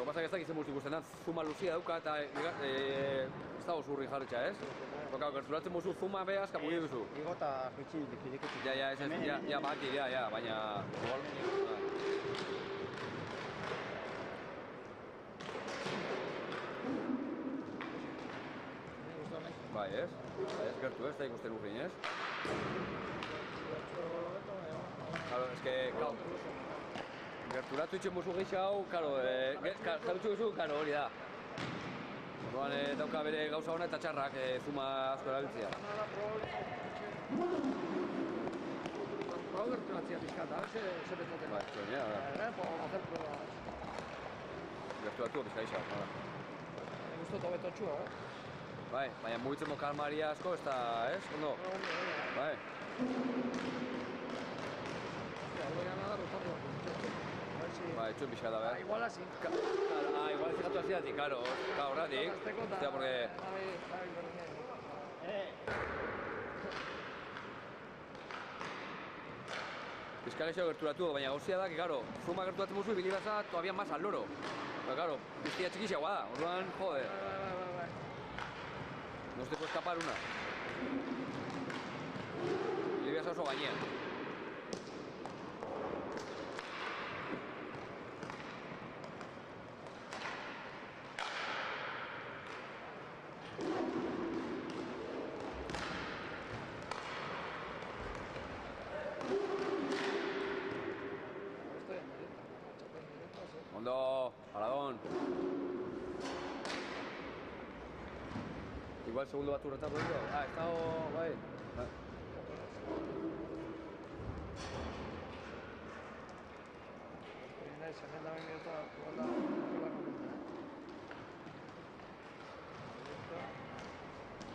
lo que pasa es que ez dakitzen muzik ikusten, zuma luzia dauka eta ez dago zurri jarritxa, ez? Porque gerturatzen muzu zuma behaz, kapugi duzu. Igo eta fitxi dikidikutu. Ja, baki, baina... Bai, ez? Gertu ez, da ikusten urrin, ez? Claro, es que... Gerturatu itxen muzu gehi hau, jarutxu guzu, hori da. Orduan dauka bere gauza hona eta txarrak zuma asko erabiltzea. Hau gerturatzea pizkata, ze betoten. Bai, zonia, hacer pruebas. Gerturatu pizka gisa. Gustot hobetotxua, Bai, baina mugitzen kalmaria asko, ez da, ez? Ondo? Bai. Voy a nadar rotando. Bai, itxuen pixka da, behar. Igual así. Igual fijatu asiatik, claro, horretik. Hostia, porque... Pizkalexo gerturatu, baina gauzia da, que, claro, zuma gerturatzen muzu, ibili baza, todavía más al loro. Pero, claro, piztia txikixagoa da, orduan, joder. No te puede escapar una. Ibili baza oso gainean. Ondo, paradón. Igual segundo bat urretar dut. Ez dago, bai.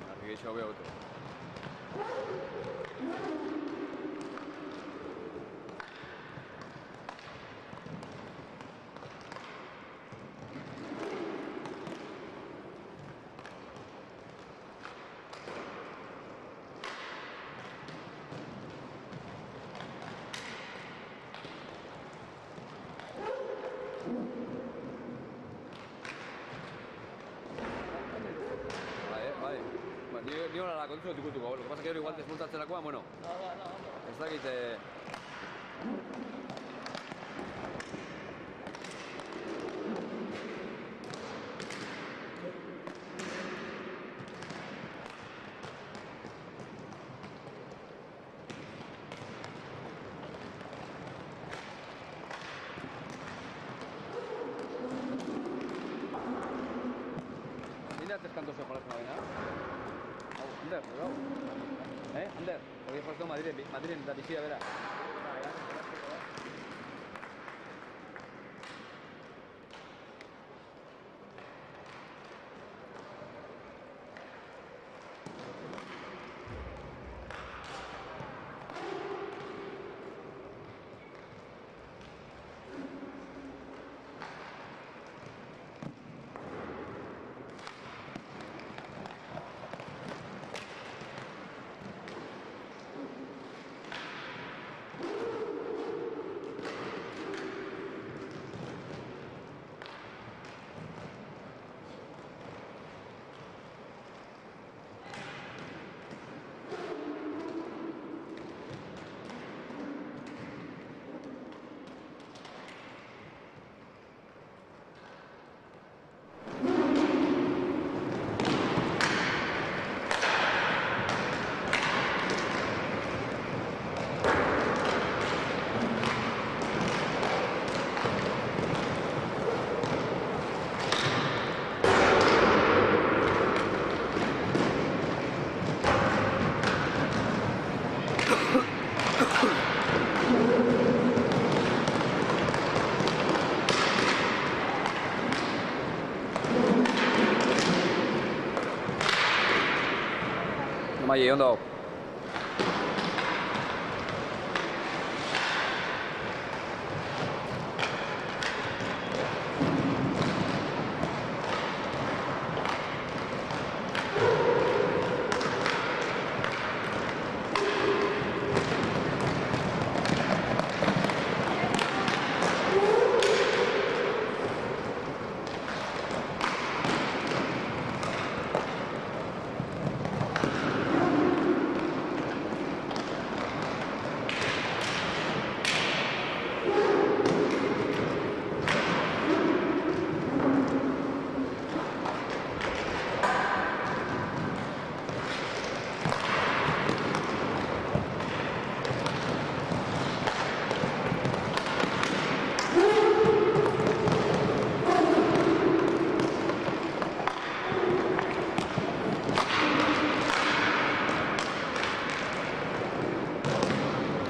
Argi gehiago behautu. Ni hona la kondizu dut ikutuko, lo que pasa que hori igual desmontatzerakoan, bueno. Ez dakit... Nina ez kantoso jolazen abena? Ander, bro. Ander, hori jolazko Madrilen eta bizia bera. Mai, ondo.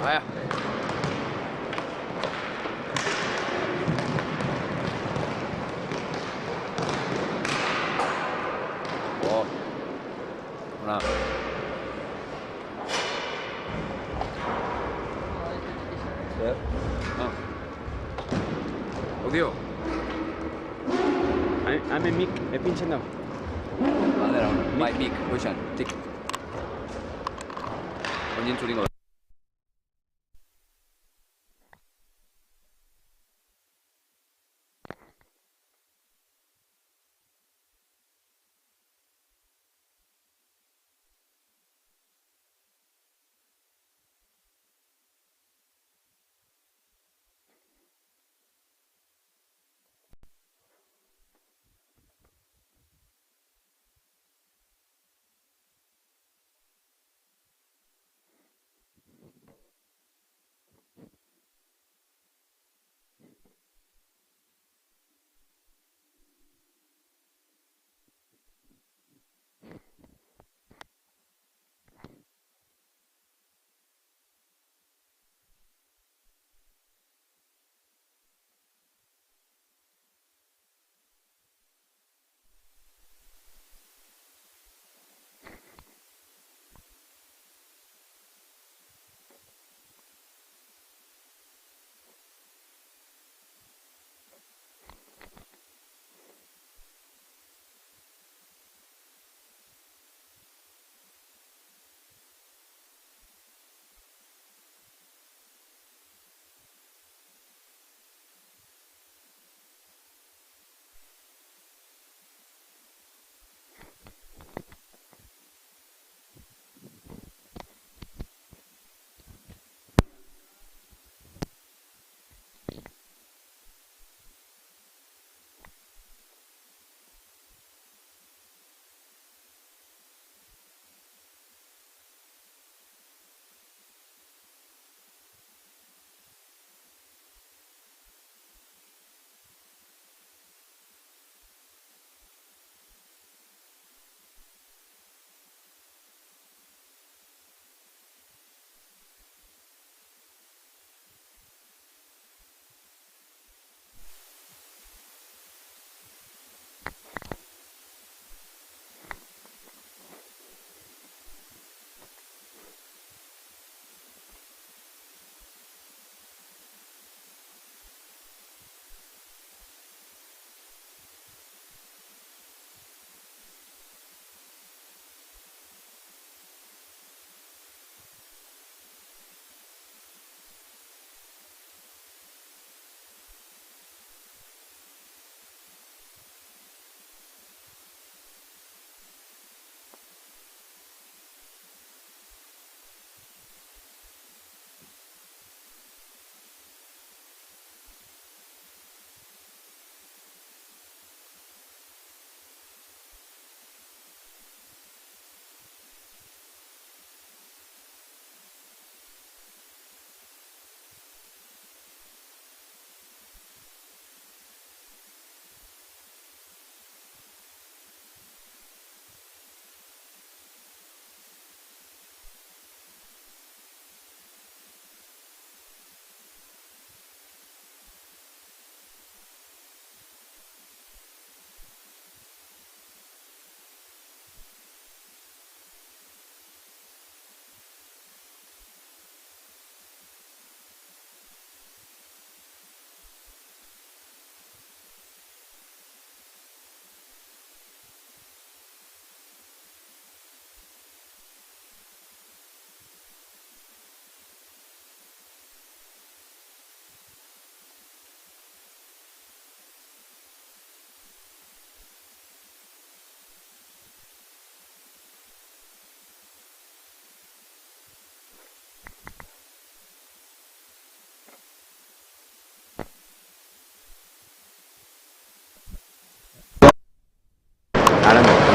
Vaya. Oh. Una. Ah. Audio. Ame mic, pinchen dago. Bandera, mic, goizan, tik. Oin entzulingo da.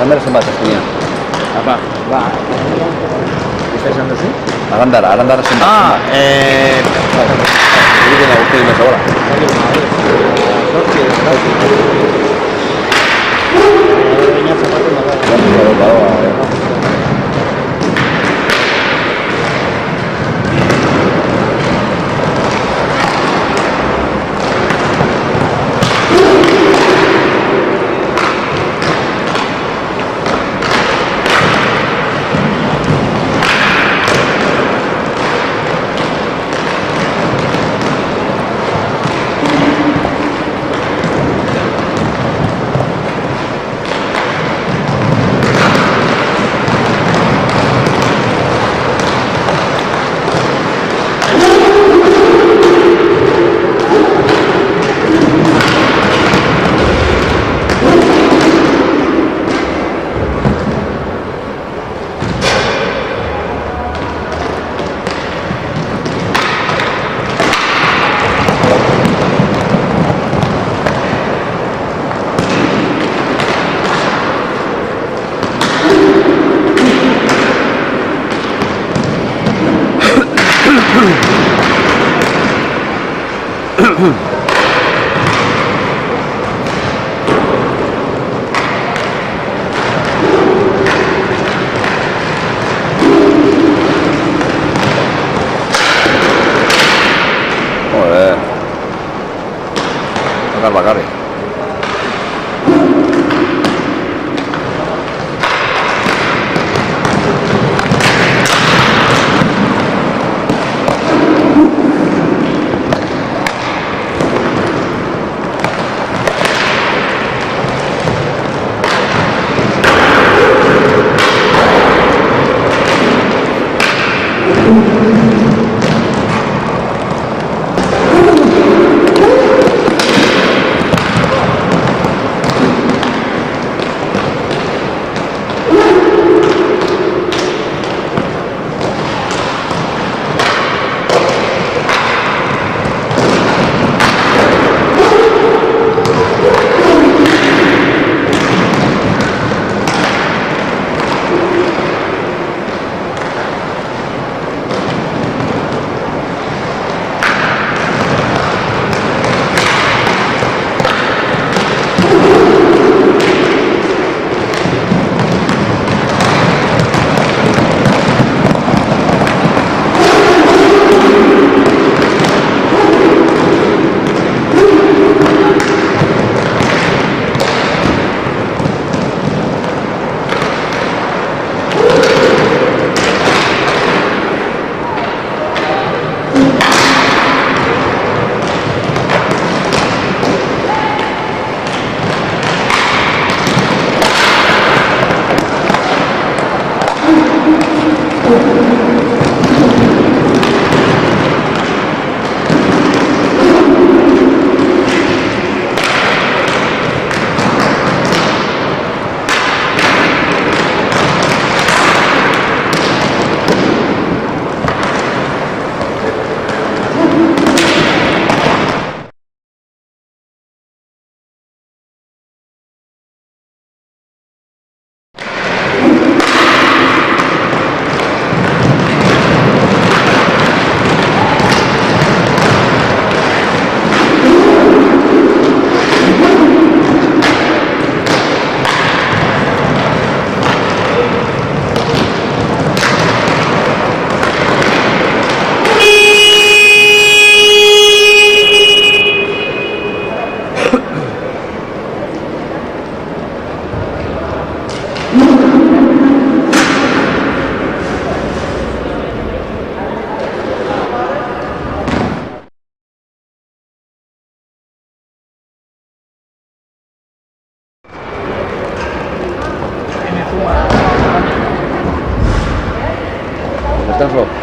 Arandar zenbat eskuian? Apa, ba, ez esan duzu? Arandar zenbat? Egiten da urte dime zagora. Joder. Bakarrik. Descanso.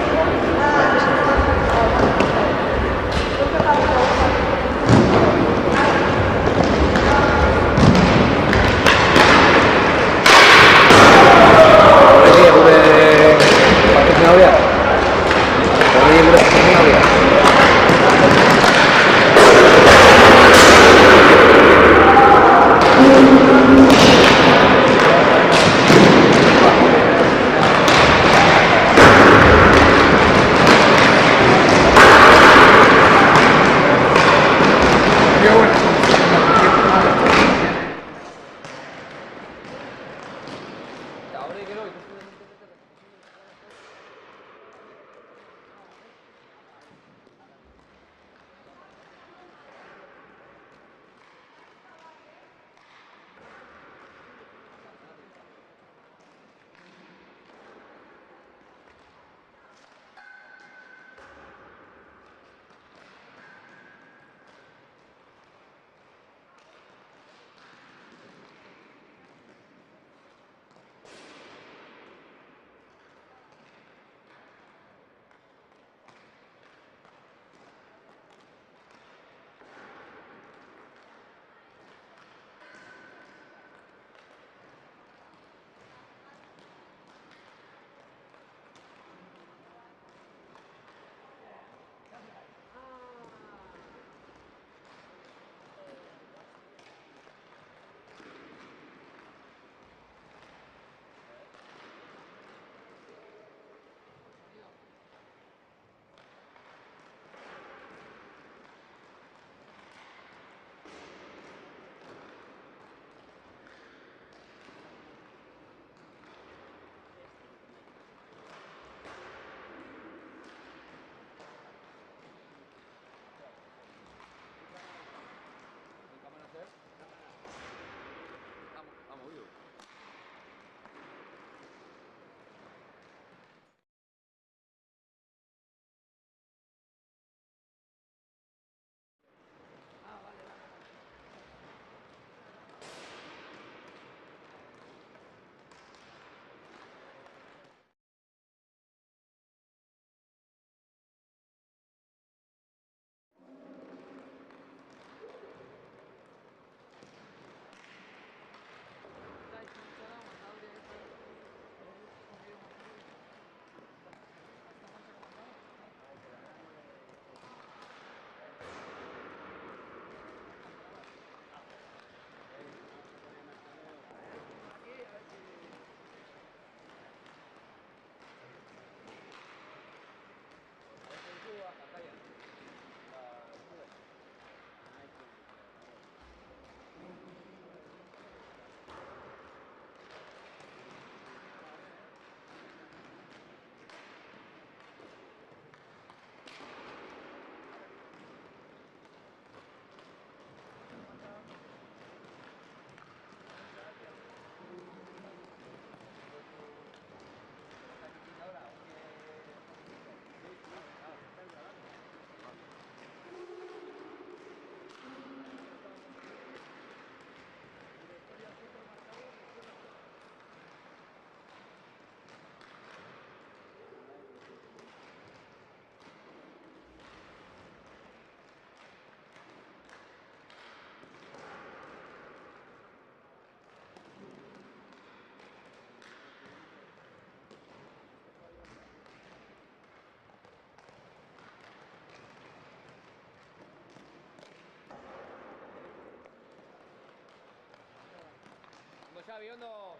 Biondo.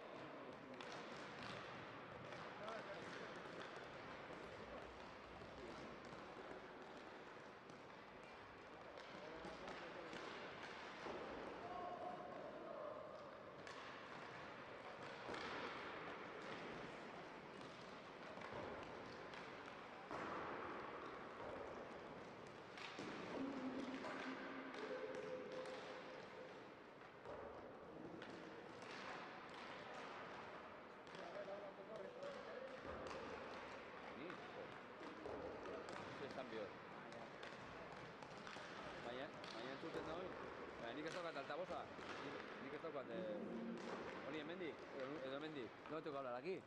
Baina entzuten da hori. Baina nik ez daukat altaboza. Nik ez daukat... Hori hemendik, edo hemendik. No tengo que hablar aquí.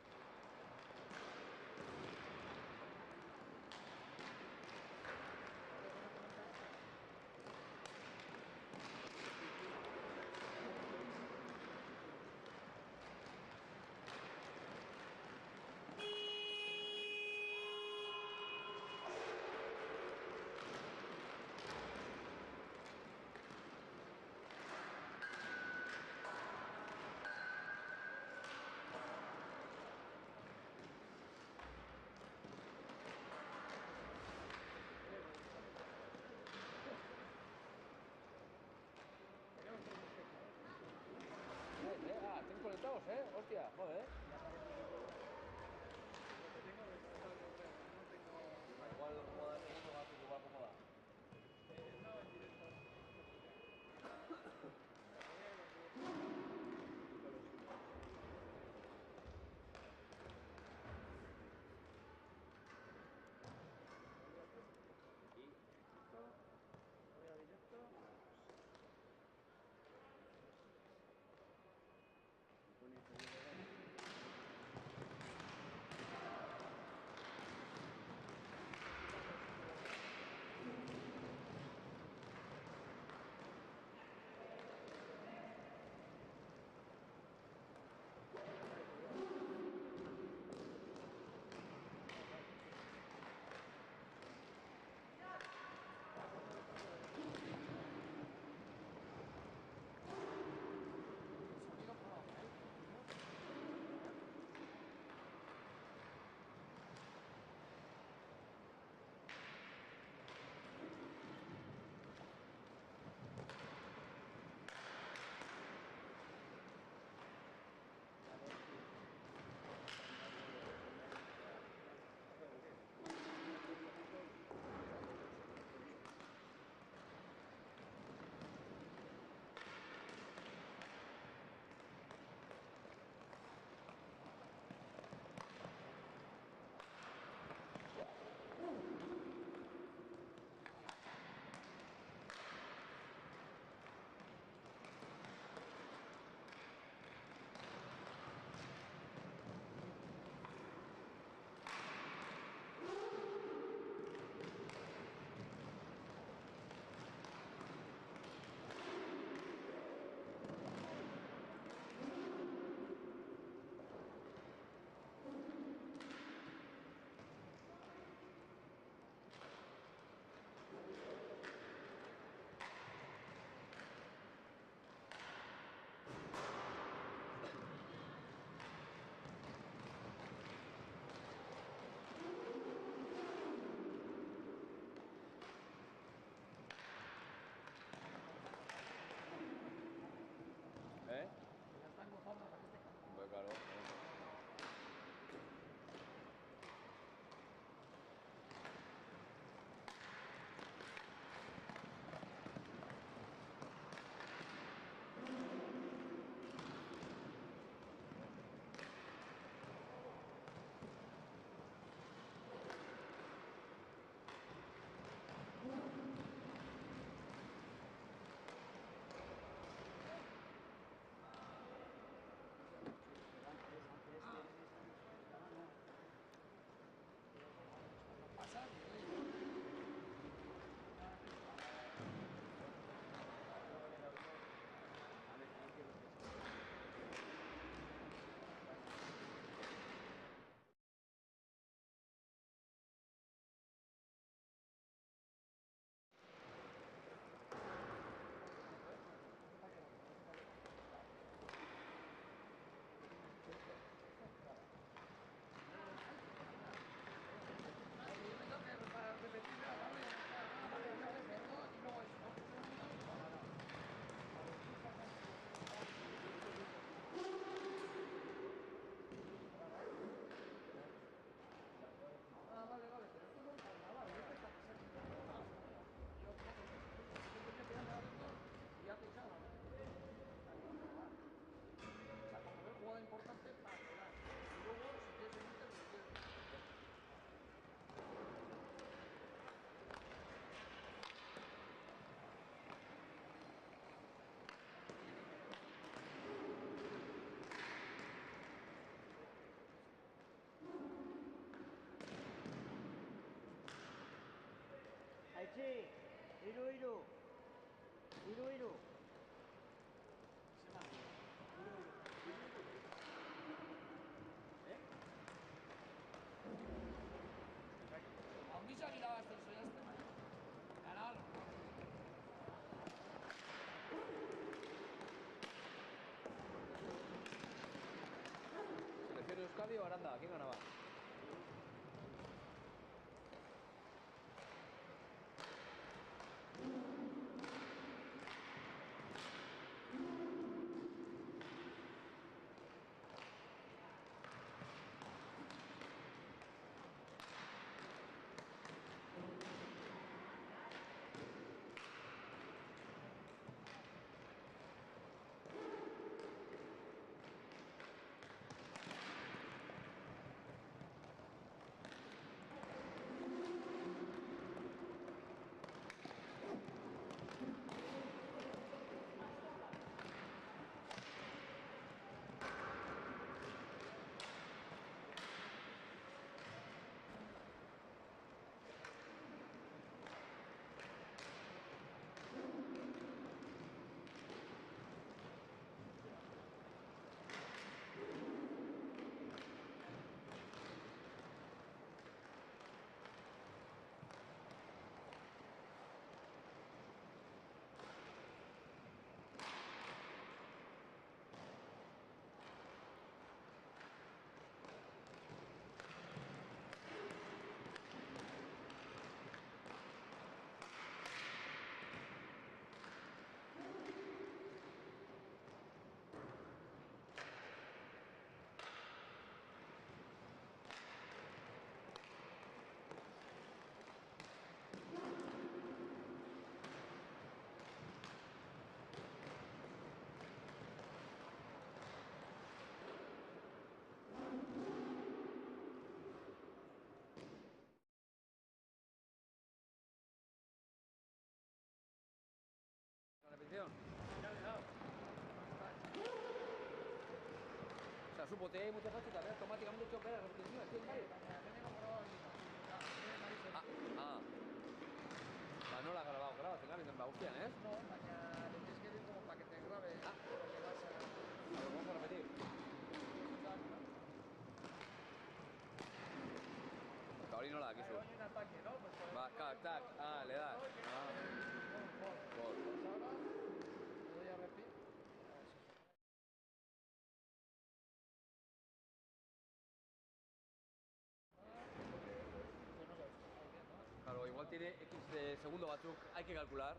bederatzi, hiru. Handiak irabazten zoiazten. Ganalo. ¿Selección Euskadi o Aranda? ¿Quién ganaba? Repetición. O sea, supo te mucha fácil también automáticamente hecho la repetición. No la ha grabado, en Bagustian, ¿eh? No, baina le tienes que ir como para que te grabe lo que vas a... Vamos a repetir. Ahora no la aquí Hay un ataque, ¿no? Pues por va, ejemplo, tac, le das. Pues ahora le doy a repetir. Claro, igual tiene X de segundo batzuk, hay que calcular.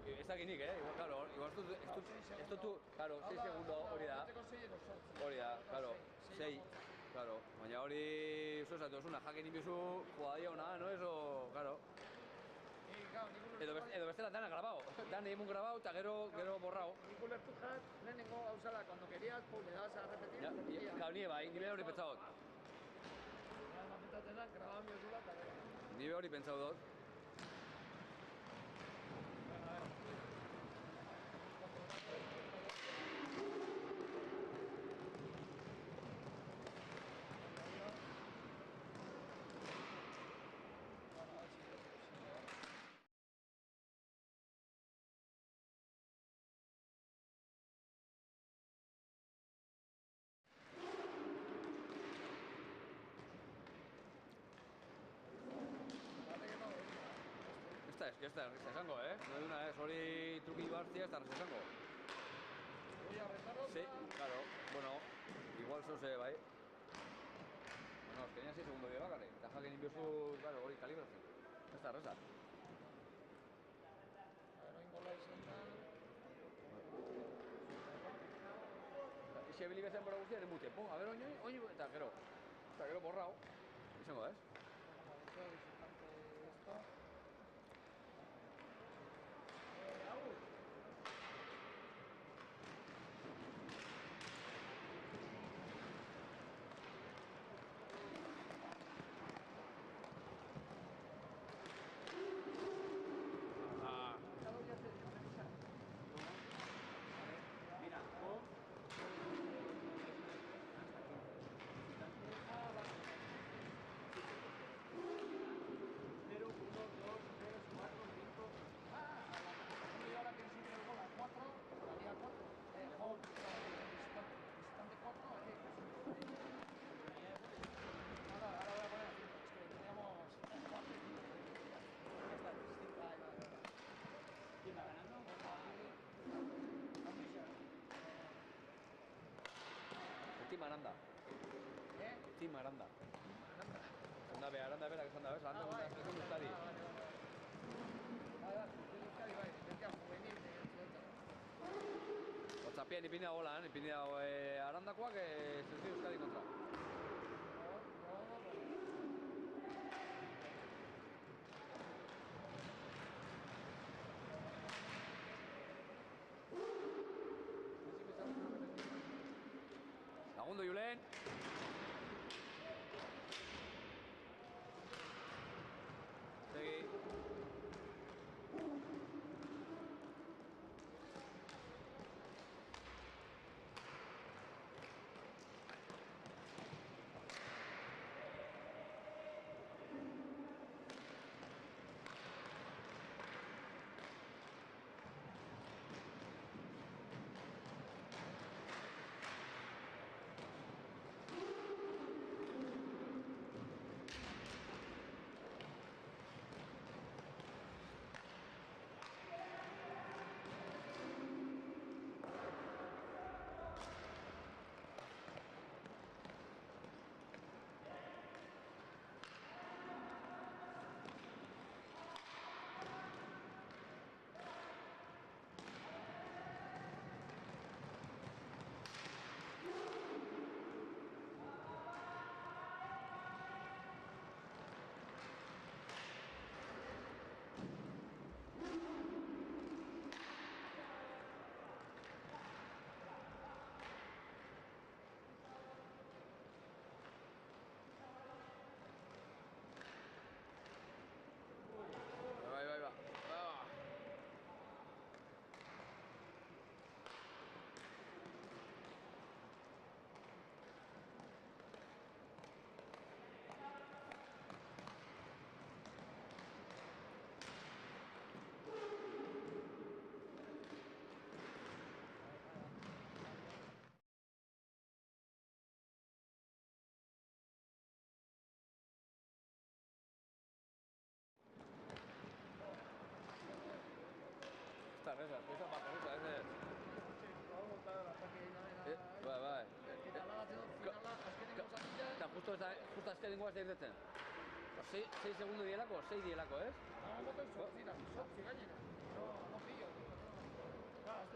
Ez dakit nik, igual, claro, igual esto tú, claro, 6 segundos, hori da, claro, 6, claro, baina hori, eso esatu esuna, jakin inbizu, jugadia ona, no, eso, claro. Edo bestela dana grabado, dan hemos grabado eta gero borrado. Nik ulertu jat, lehenengo gauzala, cuando querías, pues le dabas a repetir, Ja, repetía. claro, ni bai, ni hori pentsatu dut. Mapetatzen da, grababa miozula, eta gero. Ni hori pentsatu dut. Ez da esango, no de una vez, hori truki barzia ez da esango. Sí, claro, bueno, igual zose, bai. Bueno, azkenean 6 segundo bide bakarrik, eta jakin inbiozu, claro, hori kalibratzen. Ez da erreza. Orain gola izan da... Ixi ebili bezen bora guztian emute, po, a ver, oin, eta gero borrao. Izango, ez? Team Aranda. Aranda berak esan da, bez? Aranda bai. ez dut Euskadi. Bai, bentia juvenil, zuetan. Otzapien ipinea holan, ipinea Arandakoak Selekzio Euskadi kontra. Segundo Julen. Segi. Esa pajarita, ese es. Bai. Eta justo azkenengoa ez da irtetzen. 6 segundo dielako, 6 dielako, ez?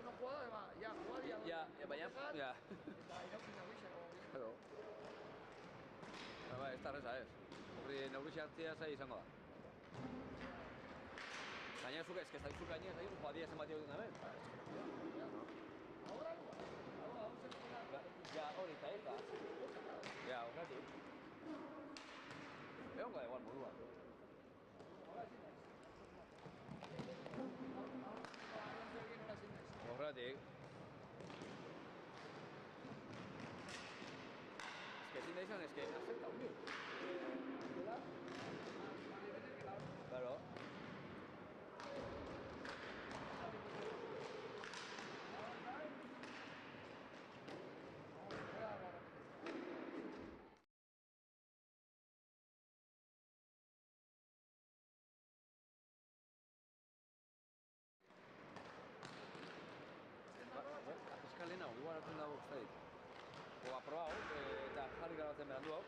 No puedo, ya, jugadia. Ya, baina, ya. Claro. Bai, ez da reza, ez. Horri neurri hartzea zai izango da. Gaina zuke, ez que zaizu gaina ez da jugadia zen bat duten daben. Ja, hori eta ez da. Ja, horretik. Egon gara igual moduan. Horretik. Ez que ezin da izan, ez que acepta hundi. Claro. Lehen hau, igual hartzen dago, ez da dit. Aprobau, eta jarri garatzen berandu hau.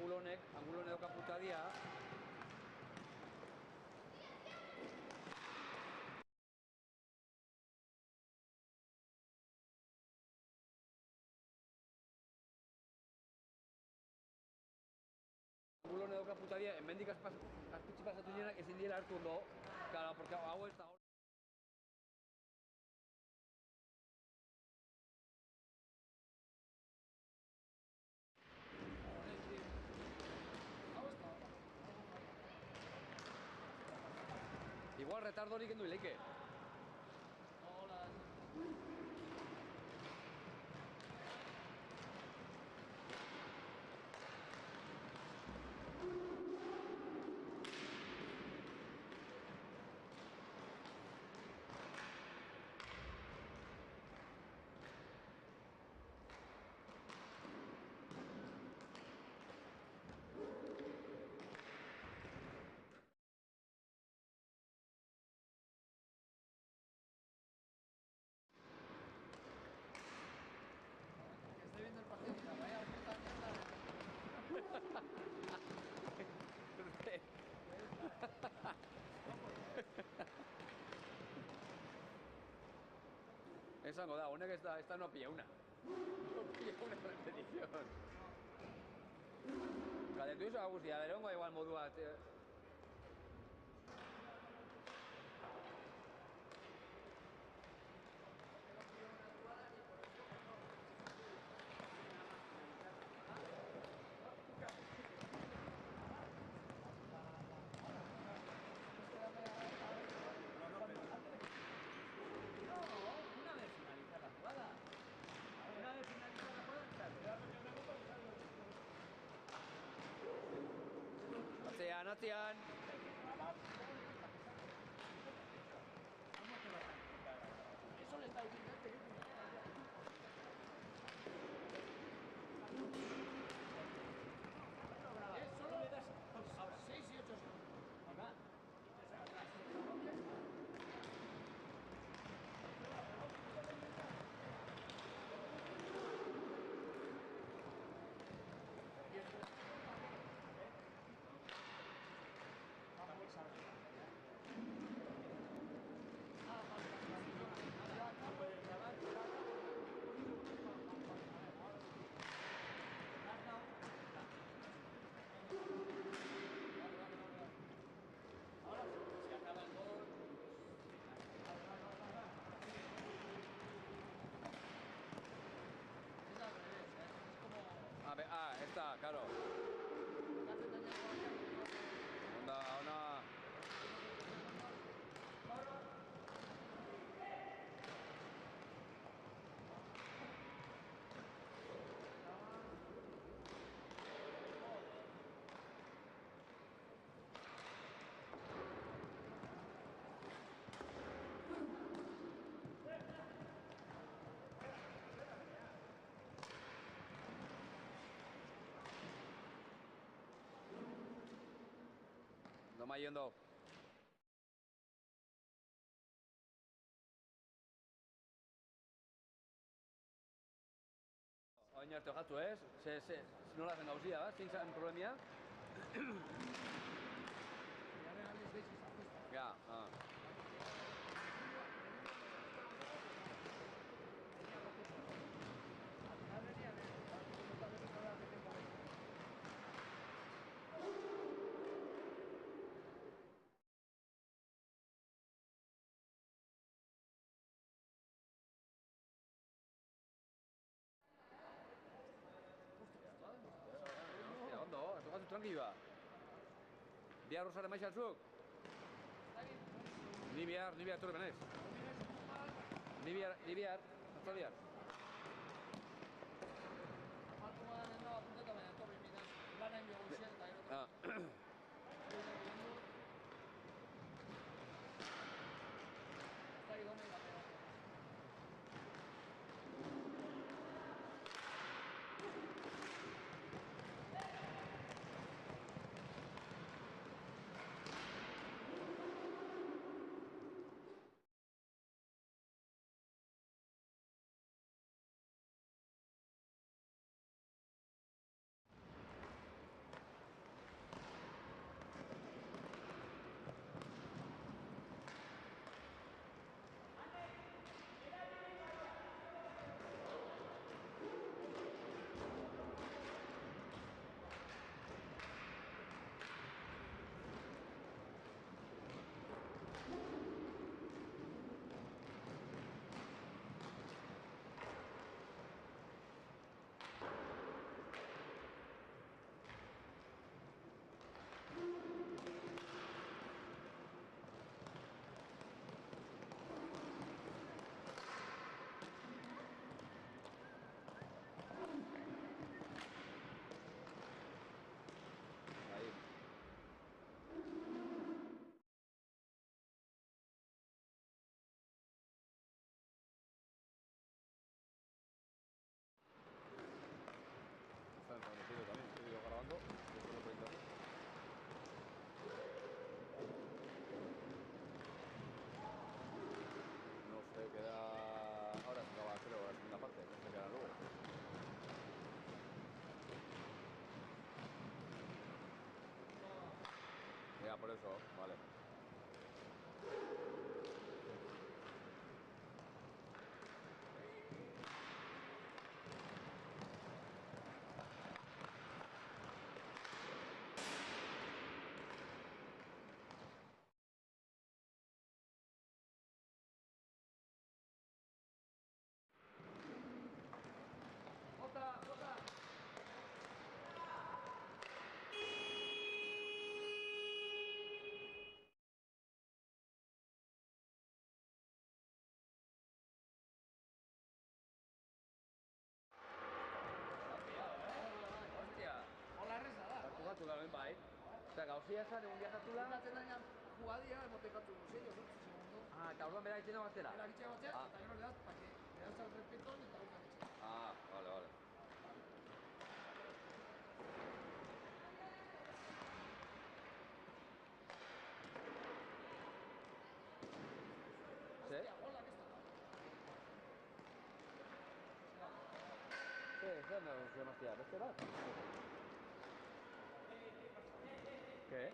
angulo honek dauka putadia. Angulo honek dauka putadia, hemendik azpitzi pasatu direnak ezin dira hartu ondo. Claro, porque hau ez da hor. Igual retardo horik kendu ileike. Esango da, honek esta no pilla una. No pilla una repetición. Galdetu iso guztia, berongo igual modu bat. Atzean. Eso le está diciendo el teléfono. Solo le das 6 y 8 segundos. Está, claro. Ona. Toma yendo. Oin arte jatu ez? Nola zen gauzia, zein zen problemia? Ja, tranquila. Bihar Rosaren maixatzuk? Ni bihar torre benez. Ni bihar, hasta bihar. ya, por eso, vale. Bai. Eta gauzia esan egun biazatula... Bukatzen dañan jugadia, emotekatu 6 o 8 segundos. Ah, eta orduan bera itxena batzera? Bera itxena batzera, eta gero le das, para que le das al respetón eta orduan itxena. Ah, vale, vale. ¿Sí? Zer da zuen maztia, beste bat? ¿Qué?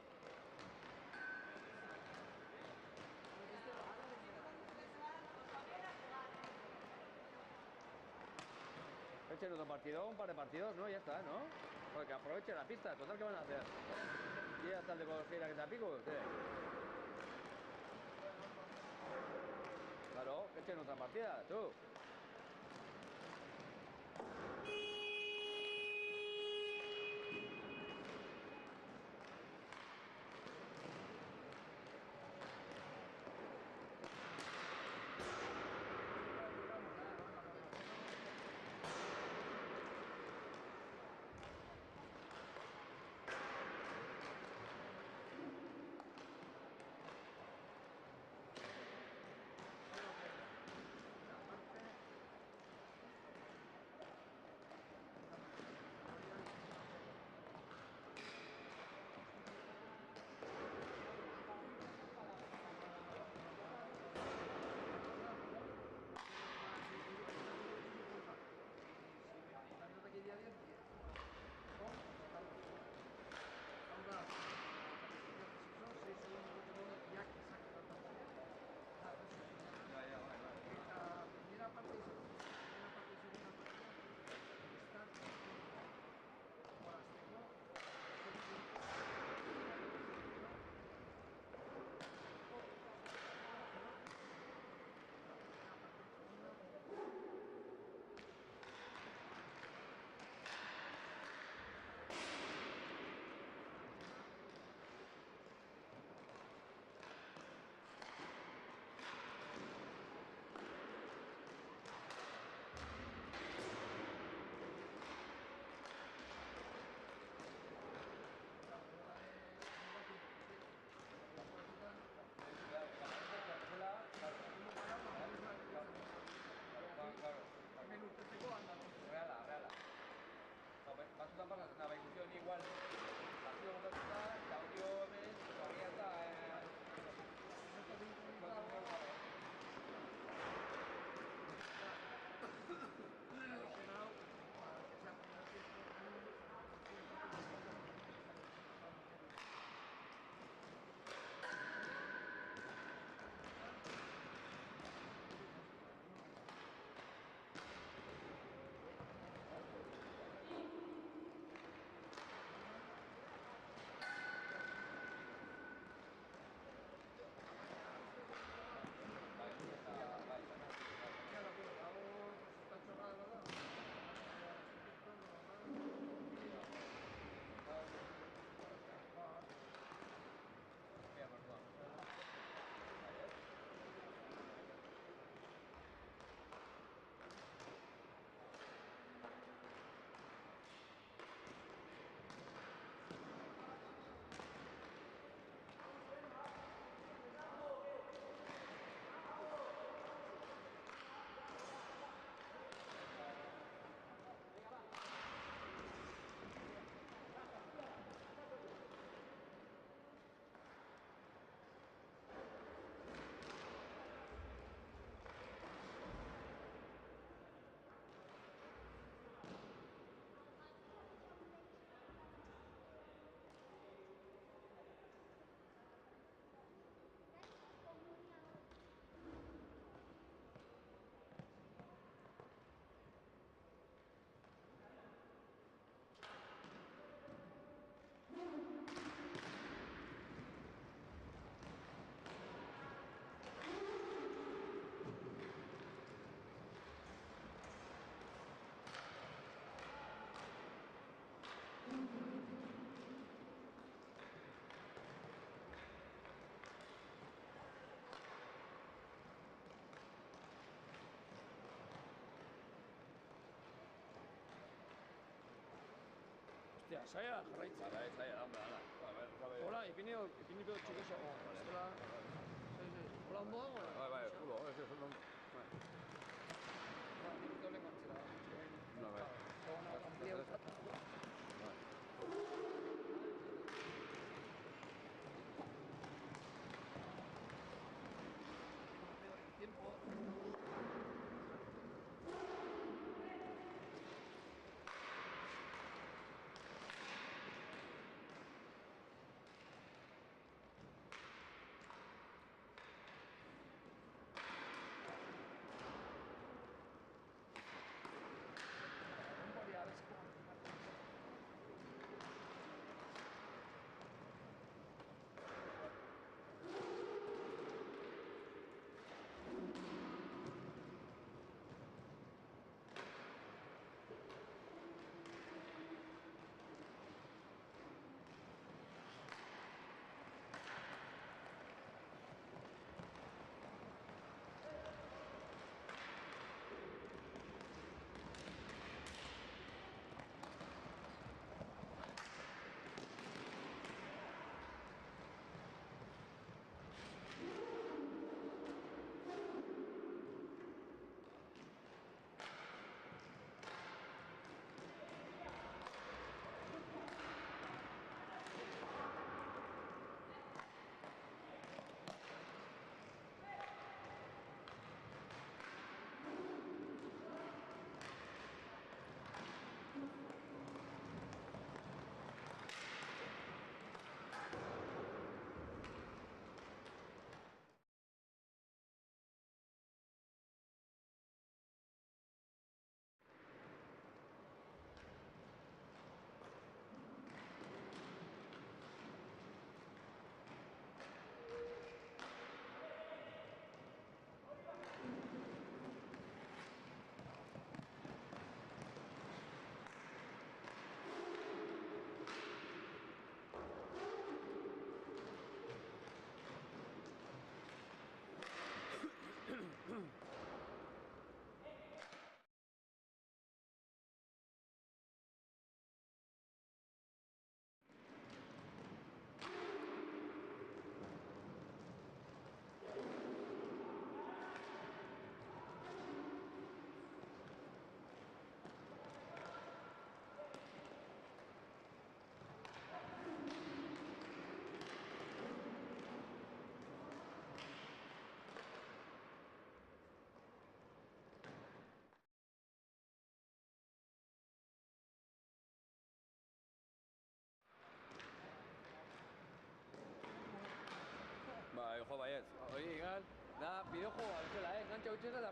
Echen otro partido, un par de partidos, ¿no? Ya está, ¿no? Porque aprovechen la pista, total, ¿qué van a hacer? ¿Y ya está el de Colosfera que te pico? ¿Qué? Claro, que echen otra partida, tú. Zaila jarraitza. Bai, zaila, hombre, hala. A ver, Hola, ipini txikixo. Estela... Hola, ondo dago? Bai, bai, pulo, ez ondo. Bai. Nik uste olen gantzera. No, bai. Zona, gantzia usata. Tiempo. Bai, jo, baiet. Hori egan, da, bideojoa bezala, engancha hutsen da,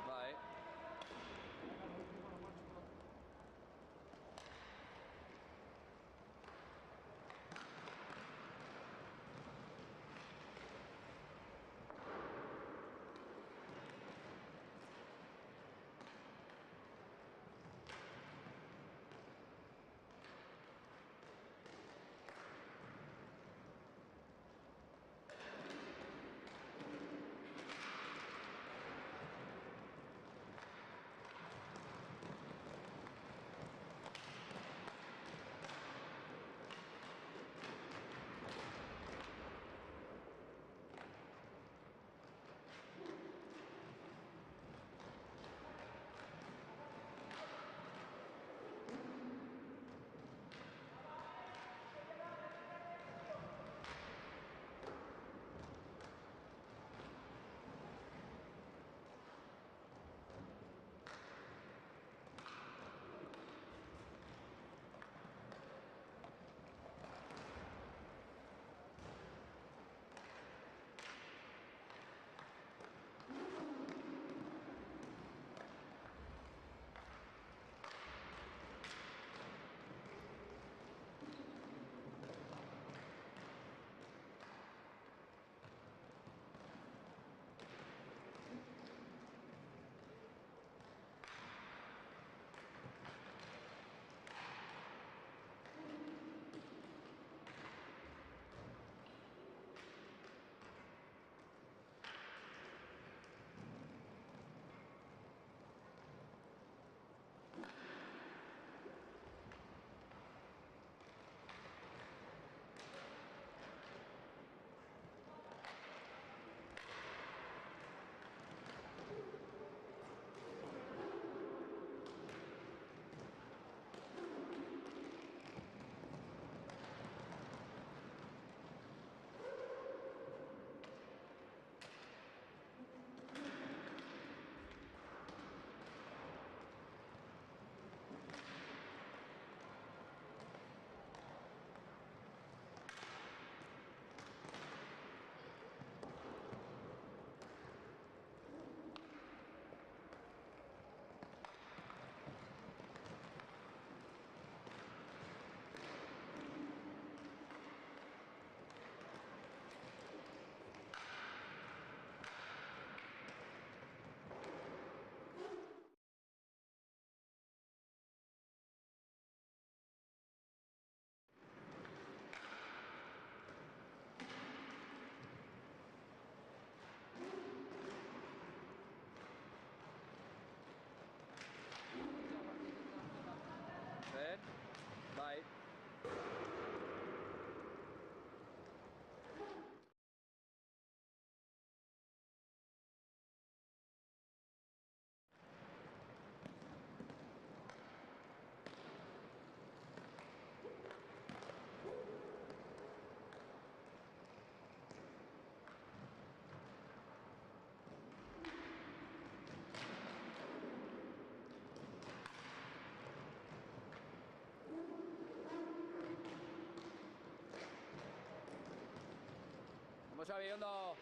Bai. Xavi, ondo.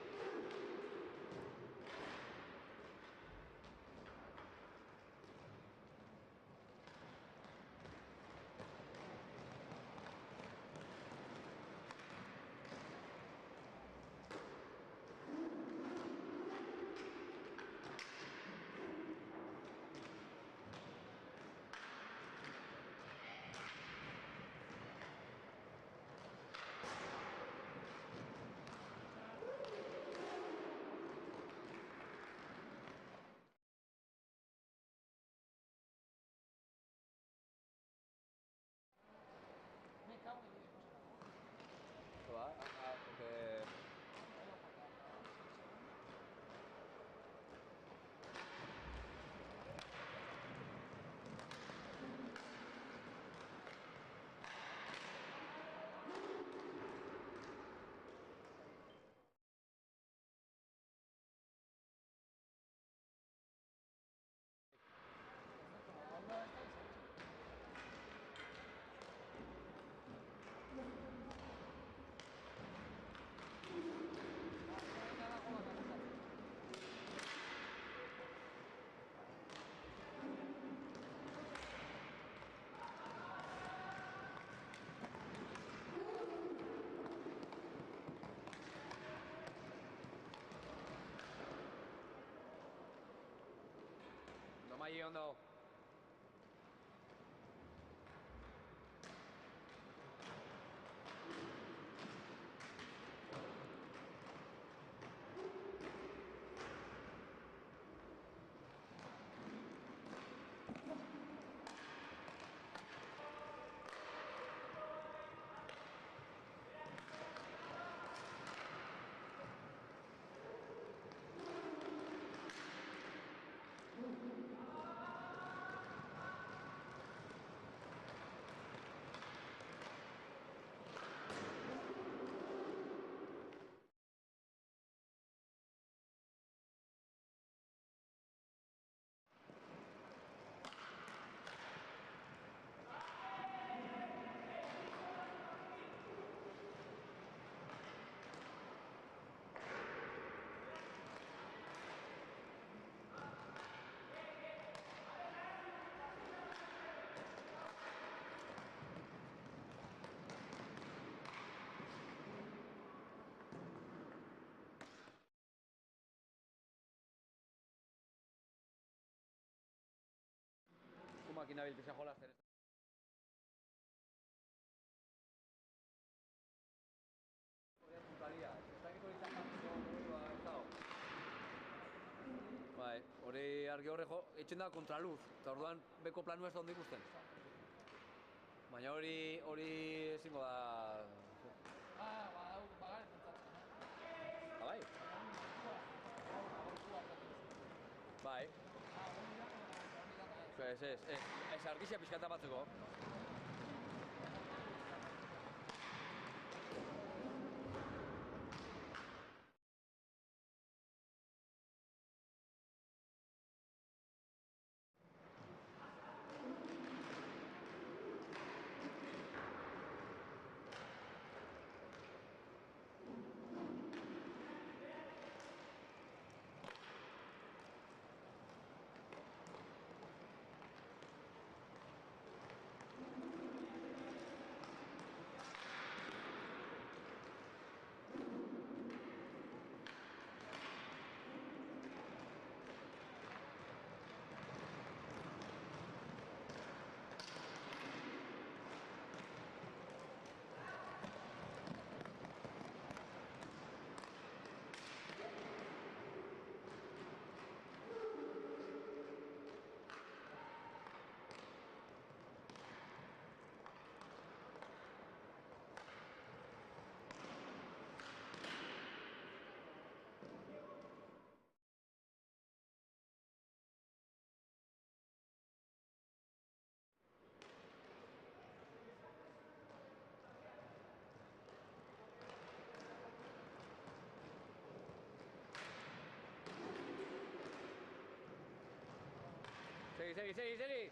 Va, porque... Mai ondo. Makina bilpisa jolasten. Bai, hori argi horre etxen da kontraluz, eta orduan beko planu ez da ondo ikusten. Baina hori ezingo da... Bai? Bai. Ez argizia pixkata batzeko. Segui.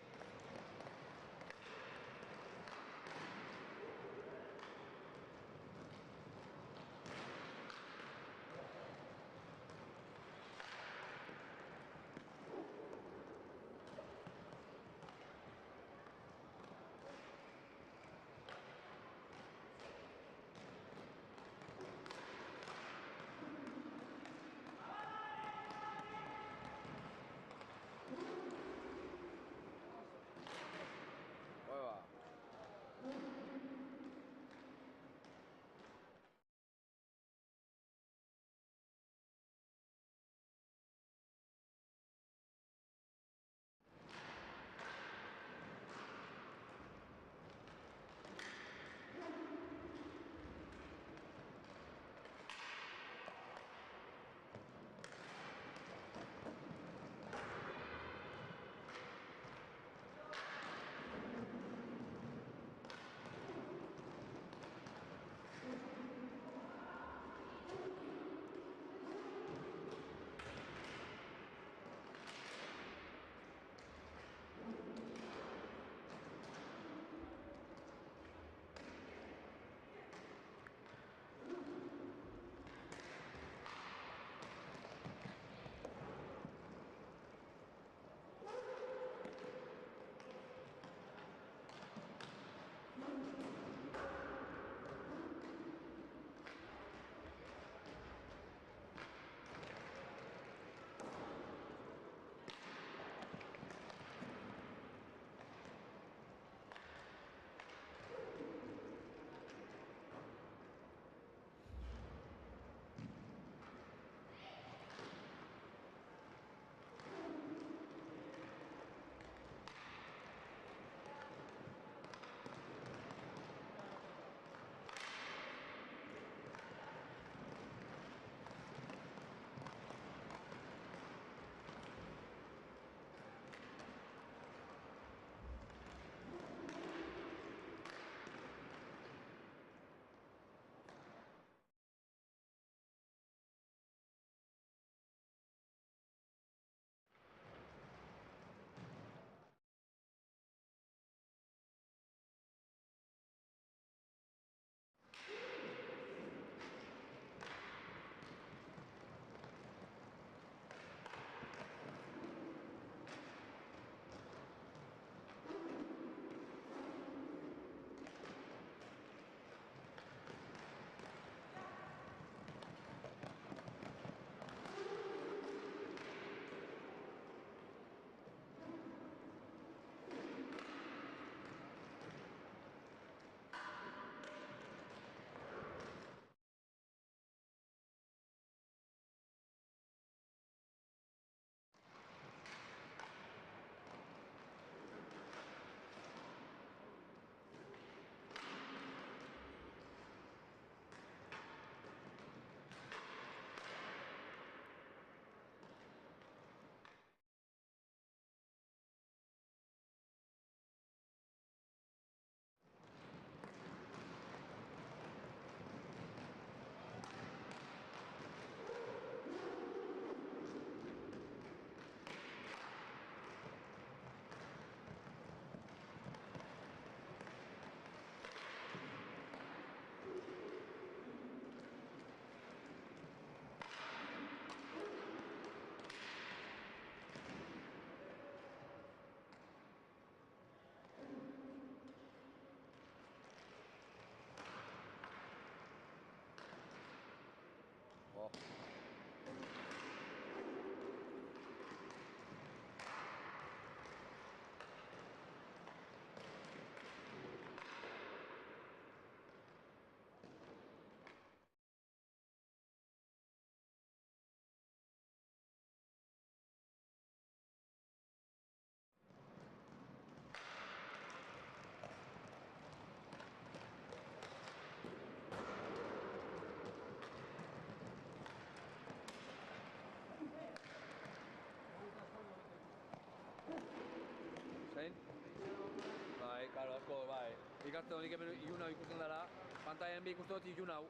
nik hartzen nik hemen ilun hau ikusten dara, pantailan be ikusten dut ilun hau.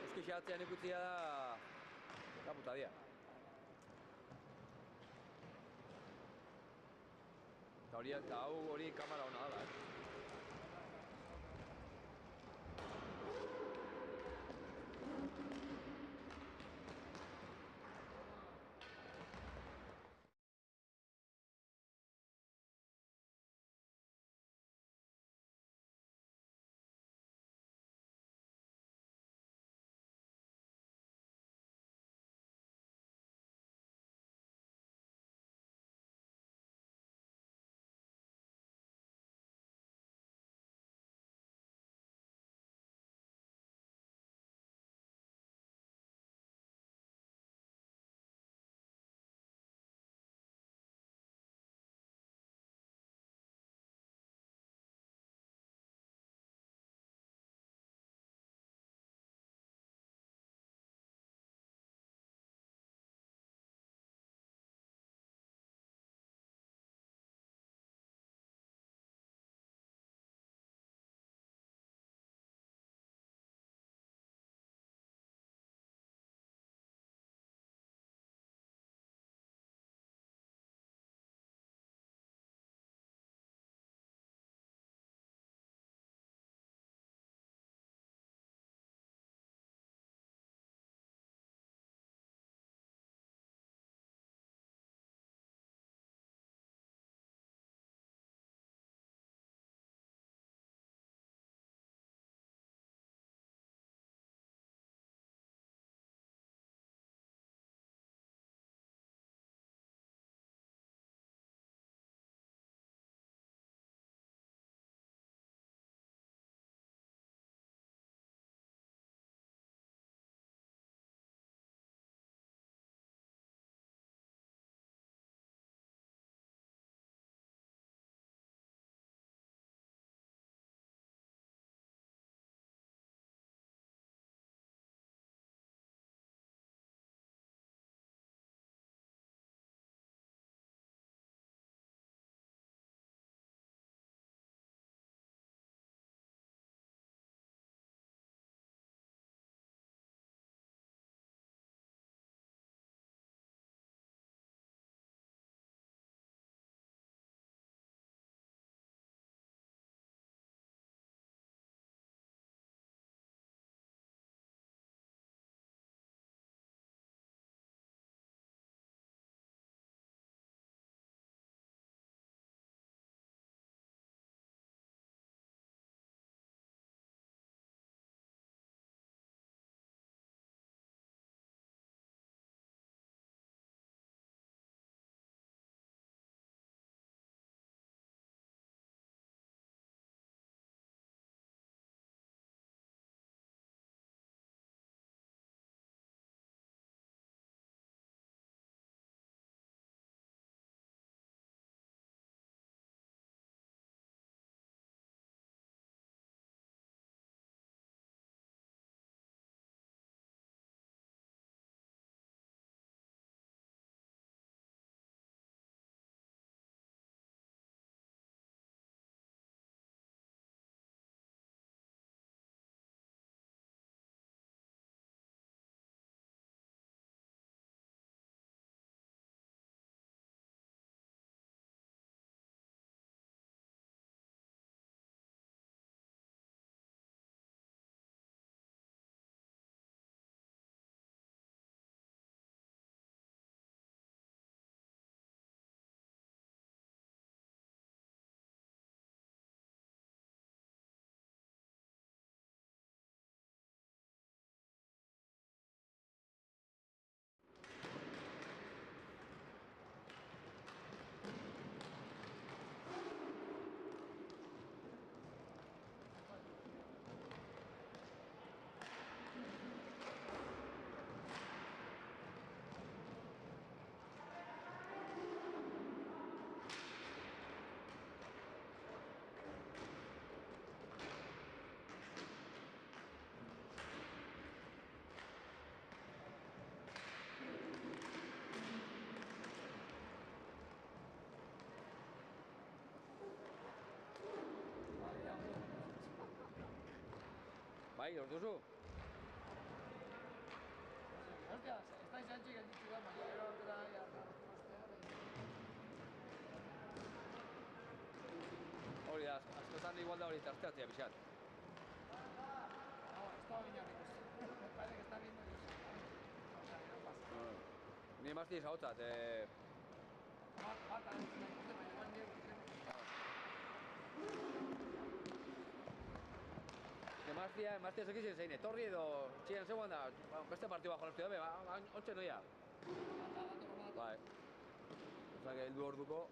Euski xeratzean ikutzia da... Da putadia. Eta hori kamera hona dala, Bai, hor duzu? Hostia, estáis anchi que dicho ya, mañana otra ya. Hori da, askotan igual da hori trasteatzea pixat. No, esto ha venido ricos. Me parece que está viendo y eso. O sea, que no pasa. Ni emazti zautzat, Bata, nahi dute, baina eman diegu. emaztia zekizien zein, etorri edo txian zegoen da, beste partidua jolaztu dabe, ontsen noia. Bai. Osa, que heldu orduko.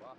Ba.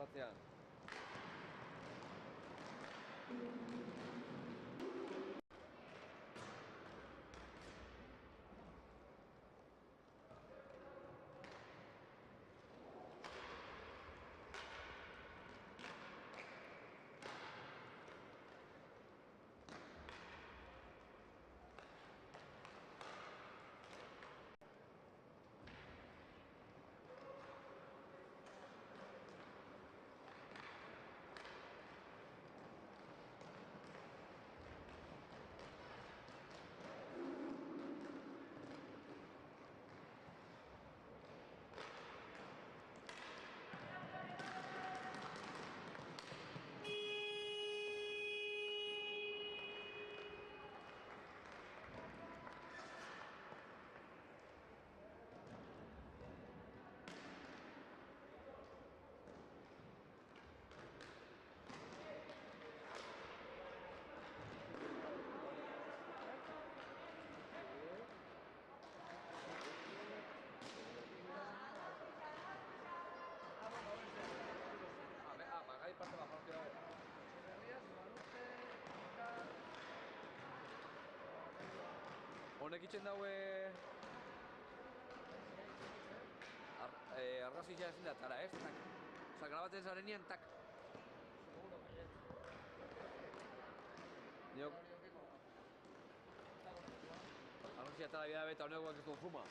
batzean. Bagai parte bajar, tío. Honek itxen daue... Argazia ezin da tara, ez? Tak. Osa, grabatzen zarenean, tak. Niok... Argazia tara bida beta honek guak ez duen fuma.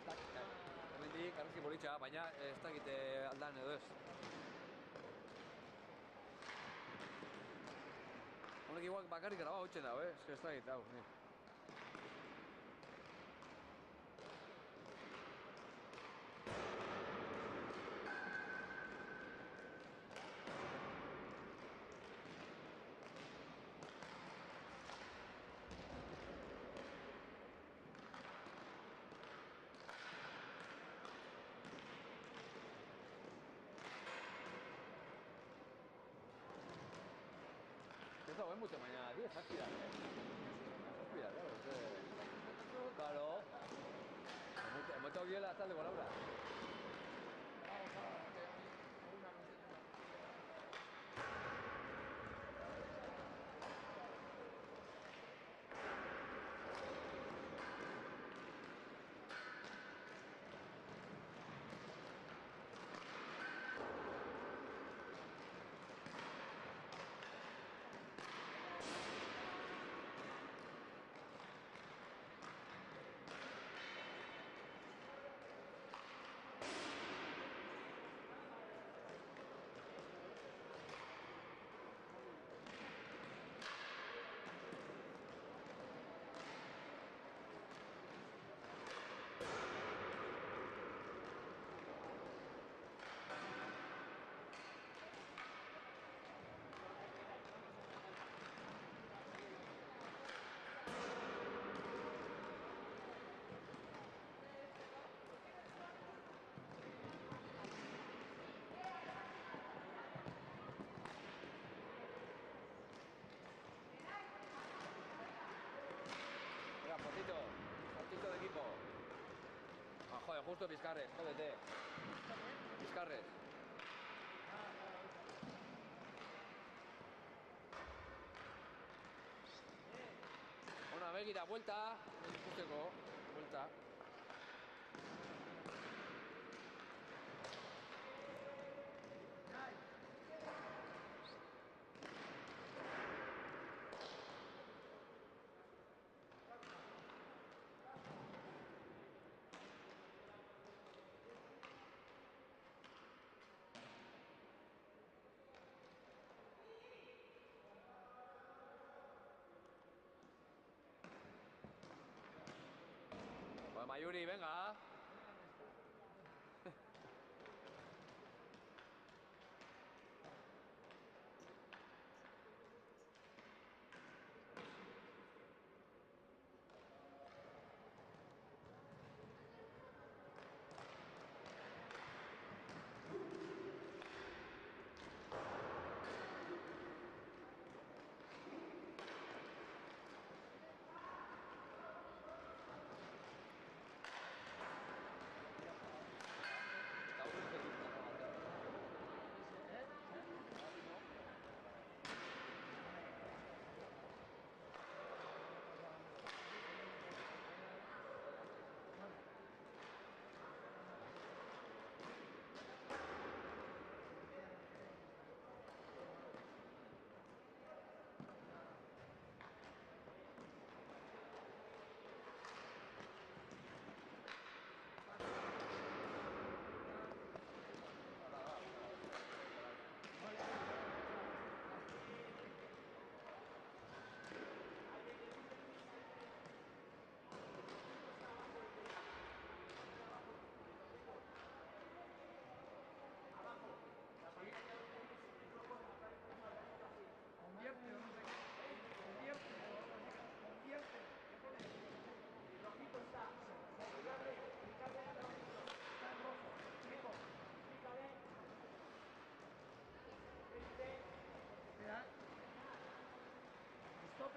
Tak. Hemendik, argazki bolitxa, baina ez dakite aldan edo ez. Honek igual bakarrik graba hotxen dago, ez que ez dakit, hau, ni. Ez dagoen mute, baina 10 zazpi da, zazpi da, claro. Emote hau giela azalde gora. Venga, fotito de equipo. Ah, joder, justo Pizcarres, jódete. Pizcarres. Ona, begira, vuelta. Ikusteko, vuelta. Pues Mayuri, venga.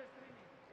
estrene.